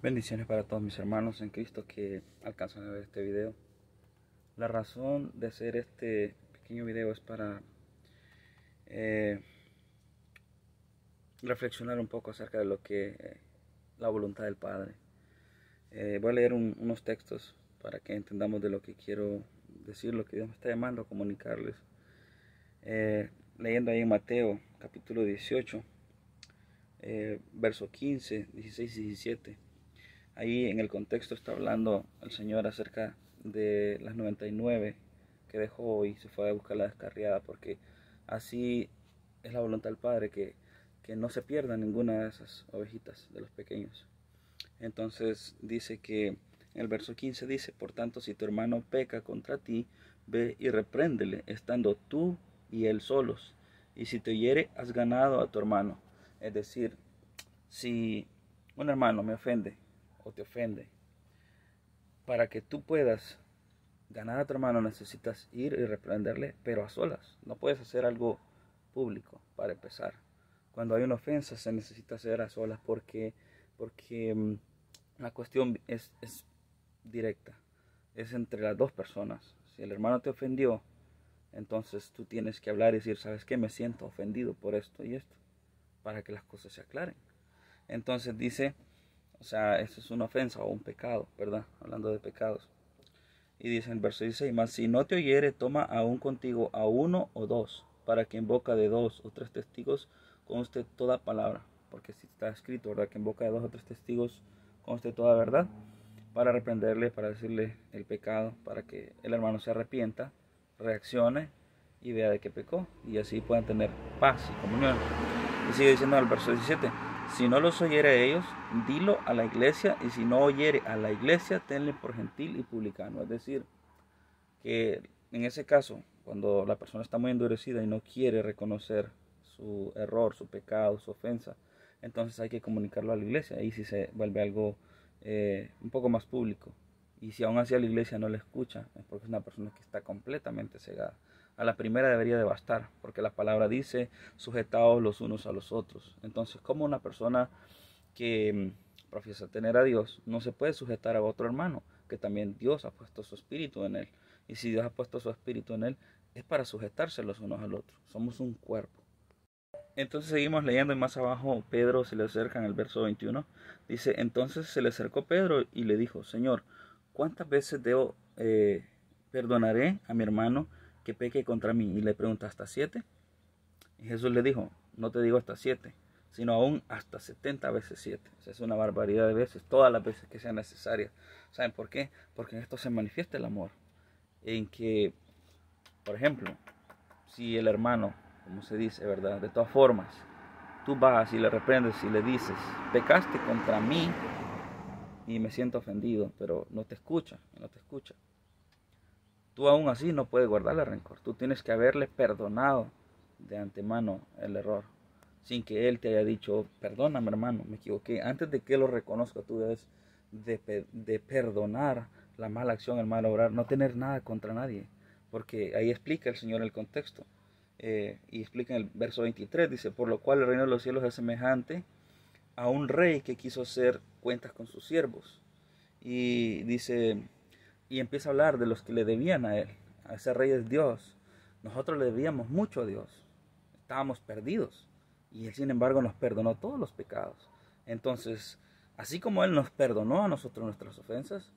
Bendiciones para todos mis hermanos en Cristo que alcanzan a ver este video. La razón de hacer este pequeño video es para reflexionar un poco acerca de lo que la voluntad del Padre. Voy a leer unos textos para que entendamos de lo que quiero decir, lo que Dios me está llamando a comunicarles. Leyendo ahí en Mateo capítulo 18, verso 15, 16 y 17. Ahí en el contexto está hablando el Señor acerca de las 99 que dejó y se fue a buscar la descarriada, porque así es la voluntad del Padre, que no se pierda ninguna de esas ovejitas de los pequeños. Entonces dice que en el verso 15 dice: por tanto, si tu hermano peca contra ti, ve y repréndele, estando tú y él solos. Y si te hiere, has ganado a tu hermano. Es decir, si un hermano me ofende o te ofende, para que tú puedas ganar a tu hermano necesitas ir y reprenderle, pero a solas. No puedes hacer algo público para empezar. Cuando hay una ofensa se necesita hacer a solas porque la cuestión es directa, es entre las dos personas. Si el hermano te ofendió, entonces tú tienes que hablar y decir: ¿sabes qué? Me siento ofendido por esto y esto, para que las cosas se aclaren. Entonces dice, o sea, eso es una ofensa o un pecado, ¿verdad? Hablando de pecados. Y dice en el verso 16: mas si no te oyere, toma aún contigo a uno o dos, para que en boca de 2 o 3 testigos conste toda palabra. Porque si está escrito, ¿verdad?, que en boca de 2 o 3 testigos conste toda verdad, para reprenderle, para decirle el pecado, para que el hermano se arrepienta, reaccione y vea de qué pecó, y así puedan tener paz y comunión. Y sigue diciendo en el verso 17: si no los oyere a ellos, dilo a la iglesia, y si no oyere a la iglesia, tenle por gentil y publicano. Es decir, que en ese caso, cuando la persona está muy endurecida y no quiere reconocer su error, su pecado, su ofensa, entonces hay que comunicarlo a la iglesia. Ahí sí se vuelve algo un poco más público. Y si aún así a la iglesia no le escucha, es porque es una persona que está completamente cegada. A la primera debería de bastar, porque la palabra dice: sujetaos los unos a los otros. Entonces, como una persona que profesa tener a Dios no se puede sujetar a otro hermano, que también Dios ha puesto su espíritu en él? Y si Dios ha puesto su espíritu en él, es para sujetarse los unos al otro. Somos un cuerpo. Entonces seguimos leyendo, y más abajo Pedro se le acerca en el verso 21. Dice: entonces se le acercó Pedro y le dijo: Señor, ¿cuántas veces perdonaré a mi hermano que peque contra mí? Y le pregunta: ¿hasta 7? Y Jesús le dijo: no te digo hasta 7, sino aún hasta 70 veces 7. O sea, es una barbaridad de veces, todas las veces que sean necesarias. ¿Saben por qué? Porque en esto se manifiesta el amor. En que, por ejemplo, si el hermano, como se dice, ¿verdad?, de todas formas, tú vas y le reprendes y le dices: pecaste contra mí y me siento ofendido, pero no te escucha, no te escucha. Tú aún así no puedes guardarle rencor. Tú tienes que haberle perdonado de antemano el error, sin que él te haya dicho: perdóname, hermano, me equivoqué. Antes de que lo reconozca, tú debes de perdonar la mala acción, el mal obrar, no tener nada contra nadie. Porque ahí explica el Señor el contexto. Y explica en el verso 23, dice: por lo cual el reino de los cielos es semejante a un rey que quiso hacer cuentas con sus siervos. Y dice, y empieza a hablar de los que le debían a él. A ese rey es Dios. Nosotros le debíamos mucho a Dios. Estábamos perdidos. Y él, sin embargo, nos perdonó todos los pecados. Entonces, así como él nos perdonó a nosotros nuestras ofensas,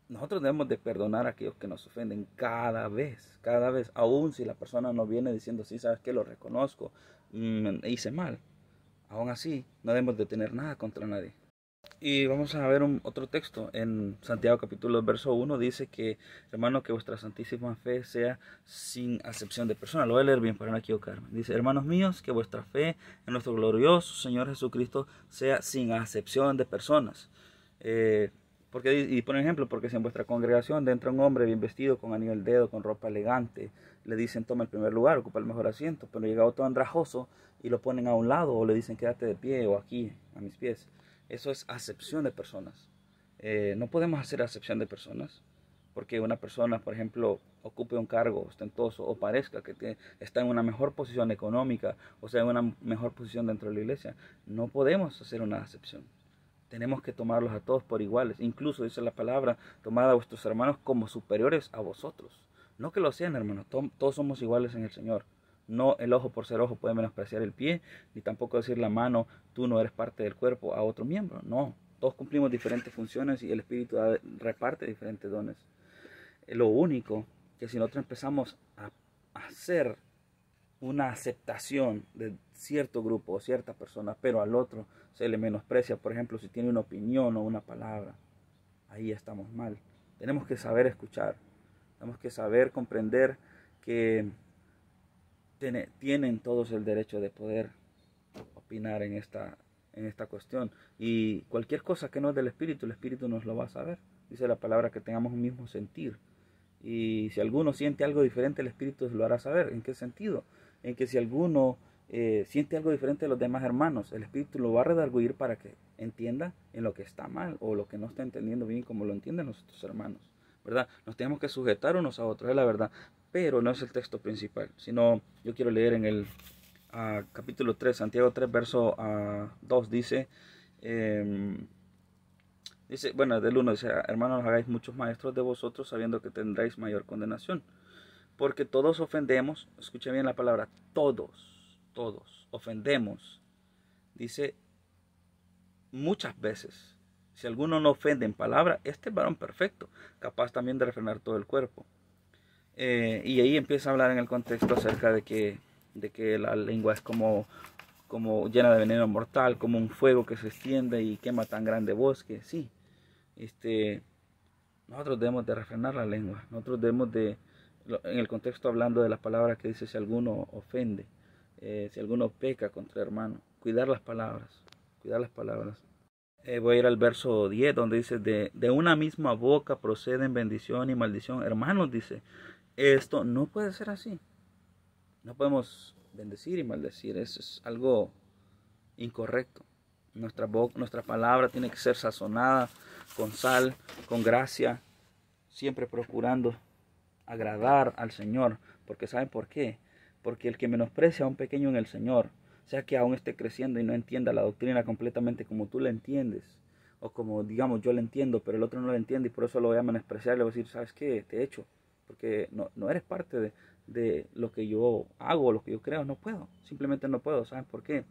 nosotros debemos de perdonar a aquellos que nos ofenden cada vez, aun si la persona nos viene diciendo: sí, sabes que lo reconozco, hice mal. Aún así, no debemos de tener nada contra nadie. Y vamos a ver otro texto en Santiago capítulo 2, verso 1. Dice que, hermano, que vuestra santísima fe sea sin acepción de persona. Lo voy a leer bien para no equivocarme. Dice: hermanos míos, que vuestra fe en nuestro glorioso Señor Jesucristo sea sin acepción de personas. Y por ejemplo, porque si en vuestra congregación entra un hombre bien vestido, con anillo al dedo, con ropa elegante, le dicen: toma el primer lugar, ocupa el mejor asiento, pero llega otro andrajoso y lo ponen a un lado, o le dicen: quédate de pie, o aquí, a mis pies. Eso es acepción de personas. No podemos hacer acepción de personas, porque una persona, por ejemplo, ocupe un cargo ostentoso o parezca que está en una mejor posición económica, o sea, en una mejor posición dentro de la iglesia. No podemos hacer una acepción. tenemos que tomarlos a todos por iguales. Incluso dice la palabra, tomad a vuestros hermanos como superiores a vosotros. No que lo sean, hermanos, todos somos iguales en el Señor. No el ojo por ser ojo puede menospreciar el pie, ni tampoco decir la mano, tú no eres parte del cuerpo, a otro miembro. No, todos cumplimos diferentes funciones y el Espíritu reparte diferentes dones. Lo único que si nosotros empezamos a hacer una aceptación de cierto grupo o cierta persona, pero al otro se le menosprecia, por ejemplo, si tiene una opinión o una palabra, ahí estamos mal. Tenemos que saber escuchar, tenemos que saber comprender que tienen todos el derecho de poder opinar en esta cuestión. Y cualquier cosa que no es del Espíritu, el Espíritu nos lo va a saber. Dice la palabra que tengamos un mismo sentir. Y si alguno siente algo diferente, el Espíritu lo hará saber. ¿En qué sentido? En que si alguno siente algo diferente de los demás hermanos, el Espíritu lo va a redarguir para que entienda en lo que está mal o lo que no está entendiendo bien como lo entienden nuestros hermanos, ¿verdad? Nos tenemos que sujetar unos a otros, es la verdad, pero no es el texto principal, sino yo quiero leer en el capítulo 3, Santiago 3, verso 2, dice... Dice, bueno, del 1 dice, hermanos, hagáis muchos maestros de vosotros, sabiendo que tendréis mayor condenación. Porque todos ofendemos, escucha bien la palabra, todos ofendemos. Dice, muchas veces. Si alguno no ofende en palabra, este es varón perfecto, capaz también de refrenar todo el cuerpo. Y ahí empieza a hablar en el contexto acerca de que la lengua es como llena de veneno mortal, como un fuego que se extiende y quema tan grande bosque, sí. Nosotros debemos de refrenar la lengua, nosotros debemos de, en el contexto hablando de la palabra que dice si alguno ofende, si alguno peca contra hermano, cuidar las palabras, voy a ir al verso 10 donde dice de una misma boca proceden bendición y maldición. Hermanos, dice, esto no puede ser así, no podemos bendecir y maldecir, eso es algo incorrecto. Nuestra palabra tiene que ser sazonada con sal, con gracia, siempre procurando agradar al Señor. Porque ¿saben por qué? Porque el que menosprecia a un pequeño en el Señor, sea que aún esté creciendo y no entienda la doctrina completamente como tú la entiendes, o como digamos yo la entiendo, pero el otro no la entiende y por eso lo voy a menospreciar, le voy a decir, ¿sabes qué? Te echo, porque no eres parte de lo que yo hago, lo que yo creo, no puedo, simplemente no puedo. ¿Saben por qué?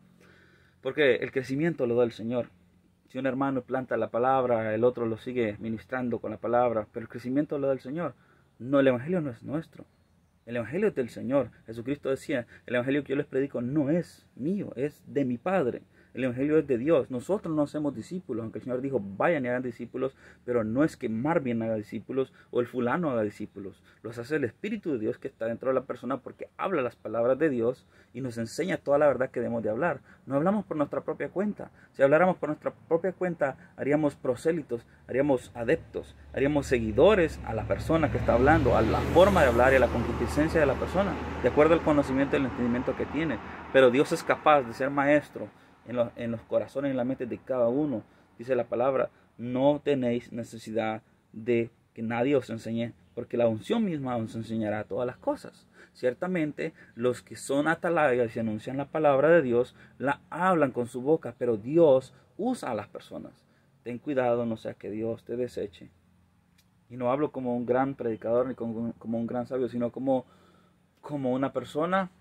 Porque el crecimiento lo da el Señor. Si un hermano planta la palabra, el otro lo sigue ministrando con la palabra, pero el crecimiento lo da el Señor. No, el Evangelio no es nuestro. El Evangelio es del Señor. Jesucristo decía, el Evangelio que yo les predico no es mío, es de mi Padre. El Evangelio es de Dios. Nosotros no hacemos discípulos, aunque el Señor dijo, vayan y hagan discípulos, pero no es que Marvin haga discípulos o el fulano haga discípulos. Los hace el Espíritu de Dios que está dentro de la persona porque habla las palabras de Dios y nos enseña toda la verdad que debemos de hablar. No hablamos por nuestra propia cuenta. Si habláramos por nuestra propia cuenta, haríamos prosélitos, haríamos adeptos, haríamos seguidores a la persona que está hablando, a la forma de hablar y a la concupiscencia de la persona, de acuerdo al conocimiento y el entendimiento que tiene. Pero Dios es capaz de ser maestro en los corazones y en la mente de cada uno. Dice la palabra, no tenéis necesidad de que nadie os enseñe, porque la unción misma os enseñará todas las cosas. Ciertamente, los que son atalayas y anuncian la palabra de Dios, la hablan con su boca, pero Dios usa a las personas. Ten cuidado, no sea que Dios te deseche. Y no hablo como un gran predicador ni como un gran sabio, sino como una persona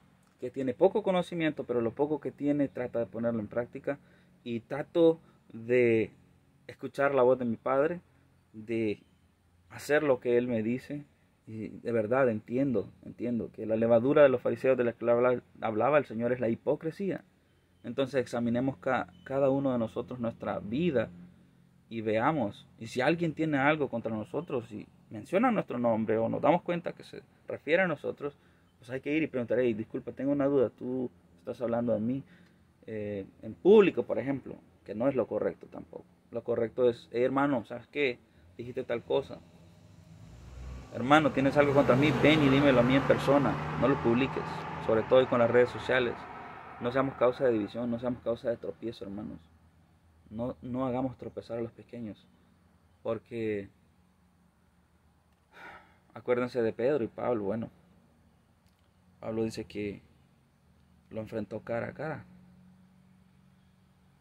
que tiene poco conocimiento, pero lo poco que tiene trata de ponerlo en práctica. Y trato de escuchar la voz de mi Padre, de hacer lo que Él me dice. Y de verdad entiendo que la levadura de los fariseos de la que hablaba el Señor es la hipocresía. Entonces examinemos cada uno de nosotros nuestra vida y veamos. Y si alguien tiene algo contra nosotros y menciona nuestro nombre o nos damos cuenta que se refiere a nosotros, pues hay que ir y preguntar, hey, disculpa, tengo una duda, tú estás hablando de mí en público, por ejemplo, que no es lo correcto tampoco. Lo correcto es, hey, hermano, ¿sabes qué? Dijiste tal cosa. Hermano, tienes algo contra mí, ven y dímelo a mí en persona, no lo publiques, sobre todo con las redes sociales. No seamos causa de división, no seamos causa de tropiezo, hermanos. No hagamos tropezar a los pequeños, porque acuérdense de Pedro y Pablo. Bueno, Pablo dice que lo enfrentó cara a cara.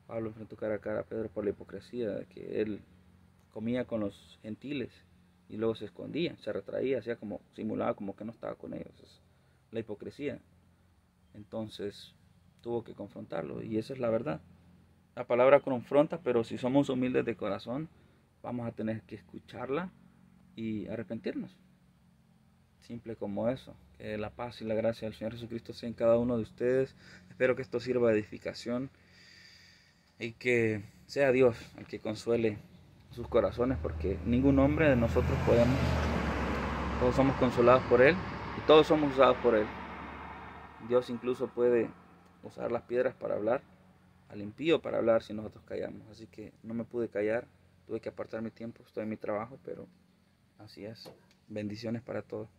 Pablo enfrentó cara a cara a Pedro por la hipocresía, de que él comía con los gentiles y luego se escondía, se retraía, hacía como, simulaba como que no estaba con ellos. Es la hipocresía. Entonces tuvo que confrontarlo y esa es la verdad. La palabra confronta, pero si somos humildes de corazón, vamos a tener que escucharla y arrepentirnos. Simple como eso. Que la paz y la gracia del Señor Jesucristo sea en cada uno de ustedes. Espero que esto sirva de edificación y que sea Dios el que consuele sus corazones, porque ningún hombre de nosotros podemos. Todos somos consolados por Él y todos somos usados por Él. Dios incluso puede usar las piedras para hablar, al impío para hablar si nosotros callamos. Así que no me pude callar, tuve que apartar mi tiempo, estoy en mi trabajo, pero así es. Bendiciones para todos.